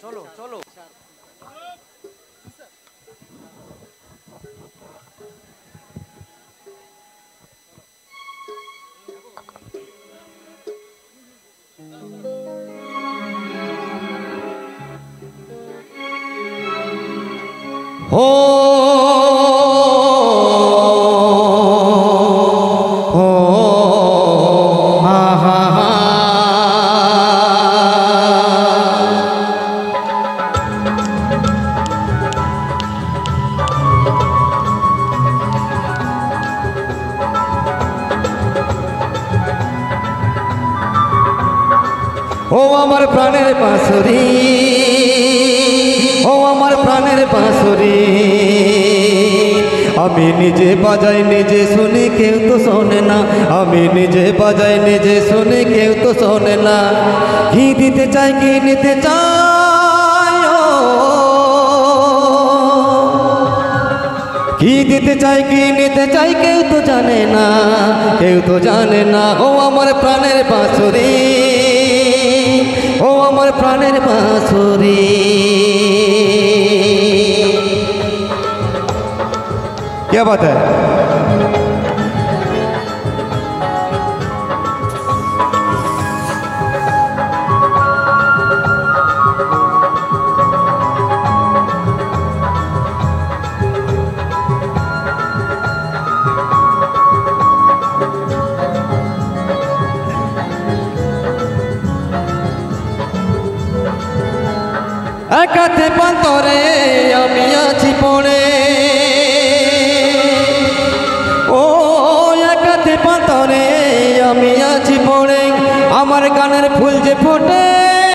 চলো চলো। ও আমার প্রাণের বাঁশরি, ও আমার প্রাণের বাঁশরি, আমি নিজে বাজাই নিজে শুনি কেউ তো শোনে না, আমি নিজে বাজাই নিজে শুনি কেউ তো শোনে না। কি দিতে চাই কি নিতে চাই, কি দিতে চাই কি নিতে চাই কেউ তো জানে না, কেউ তো জানে না। ও আমার প্রাণের বাঁশরি, ও আমার প্রাণের বাঁশরি। क्या बात है? একাতে পান্তরে আমি আছি পড়ে, ও একাতে পান্তরে আমি আছি পড়ে, আমার গানের ফুল যে ফোটে